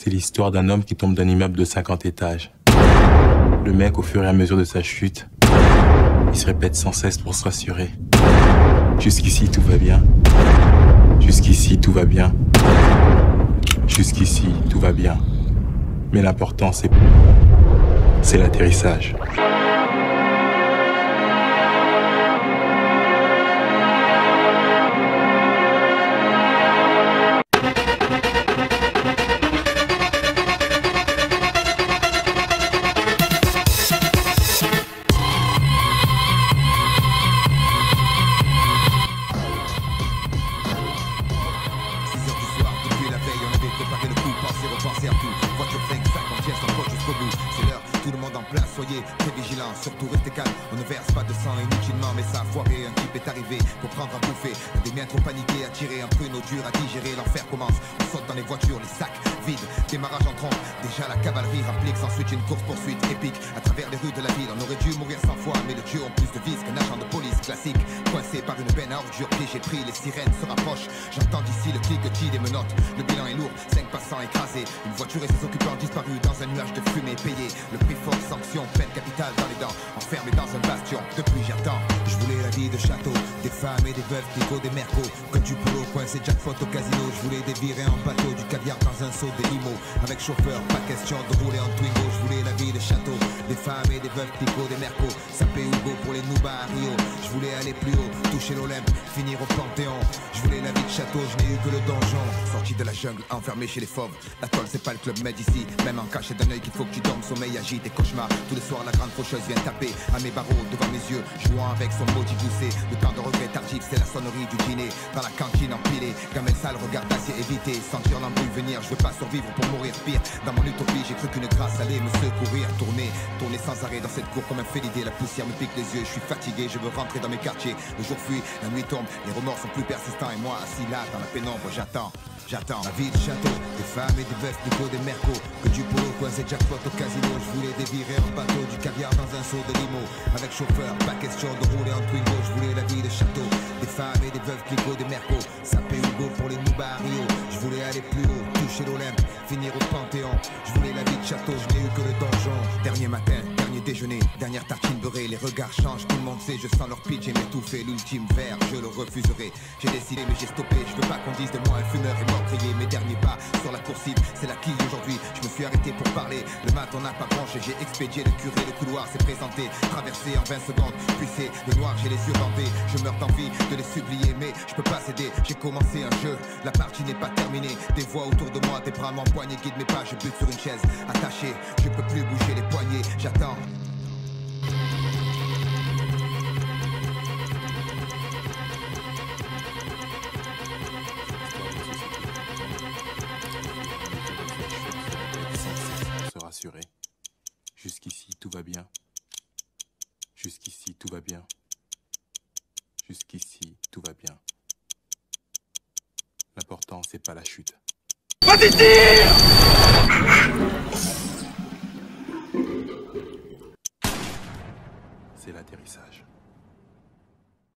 C'est l'histoire d'un homme qui tombe d'un immeuble de 50 étages. Le mec, au fur et à mesure de sa chute, il se répète sans cesse pour se rassurer. Jusqu'ici, tout va bien. Jusqu'ici, tout va bien. Jusqu'ici, tout va bien. Mais l'important, c'est l'atterrissage. Soyez très vigilants, surtout restez calmes. On ne verse pas de sang inutilement, mais ça a foiré. Un type est arrivé pour prendre à bouffer. Des miens trop paniqués, attirés, un pruneau dur à digérer. L'enfer commence, on saute dans les voitures, les sacs vides. Démarrage en trompe, déjà la cavalerie rapplique. S'ensuite une course-poursuite épique à travers les rues de la ville. On aurait dû mourir 100 fois, mais les dieux ont plus de vis qu'un agent de police classique. Coincé par une benne à ordures, piégé pris, les sirènes se rapprochent. J'entends d'ici le cliquetis des menottes. Le bilan est lourd, 5 passants écrasés. Une voiture et ses occupants disparus dans un nuage de fumée payé. Le prix fort, sanction, peine capitale dans les dents, enfermé dans un bastion. Depuis j'attends, je voulais la vie de château, des femmes et des veuves, Pico, des mercos, comme du boulot, coincé jackpot au casino. Je voulais des virées en bateau, du caviar dans un seau, des limos, avec chauffeur, pas question de rouler en Twingo. Je voulais la vie de château, des femmes et des veuves, Pico, des mercos, sapé Hugo pour les Noubas à Rio. Je voulais aller plus haut, toucher l'Olympe, finir au Panthéon. Je voulais la vie de château, je n'ai eu que le donjon. Sorti de la jungle, enfermé chez les fauves. La toile c'est pas le club med ici, même en cachet d'un œil qu'il faut que tu dormes. Sommeil agite et cauchemar, tous les soirs la grande faucheuse vient taper à mes barreaux devant mes yeux, jouant avec son maudit gousset. Le temps de regret tardif, c'est la sonnerie du dîner. Dans la cantine empilée, gamelle sale, regard d'acier évité. Sentir l'embrouille venir, je veux pas survivre pour mourir pire. Dans mon utopie, j'ai cru qu'une grâce allait me secourir. Tourner sans arrêt dans cette cour comme un félidé. La poussière me pique les yeux, je suis fatigué, je veux rentrer dans mes quartiers. Le jour fuit, la nuit tombe, les remords sont plus persistants. Et moi, assis là, dans la pénombre, j'attends. La vie de château, des femmes et des veufs, Pico, des mercos, que du polo, coincé jackpot au casino. Je voulais des virées en bateau, du caviar dans un seau de limo. Avec chauffeur, pas question de rouler en Twingo. Je voulais la vie de château, des femmes et des veuves, Pico, des mercos, sapé Hugo pour les Noubas à Rio. Je voulais aller plus haut, toucher l'Olympe, finir au Panthéon. Je voulais la vie de château, je n'ai eu que le donjon. Dernier matin, dernier déjeuner, dernière tartine beurrée. Les regards changent, tout le monde sait, je sens leur pitch et m'étouffer. L'ultime verre, je le refuserai. J'ai décidé mais j'ai stoppé, je veux pas qu'on dise de moi un fumeur est mort grillé. Mes derniers pas sur la coursive, c'est la quille aujourd'hui. Je me suis arrêté pour parler, le mat on n'a pas branché. J'ai expédié le curé, le couloir s'est présenté. Traversé en 20 secondes, puis c'est le noir, j'ai les yeux bandés. Je meurs d'envie de les supplier mais je peux pas céder. J'ai commencé un jeu, la partie n'est pas terminée. Des voix autour de moi, des bras m'empoignent, guident mes pas. Je bute sur une chaise, attaché, je peux plus bouger les poignets. J'attends. Jusqu'ici, tout va bien. Jusqu'ici, tout va bien. Jusqu'ici, tout va bien. L'important, c'est pas la chute. Vas-y, tire!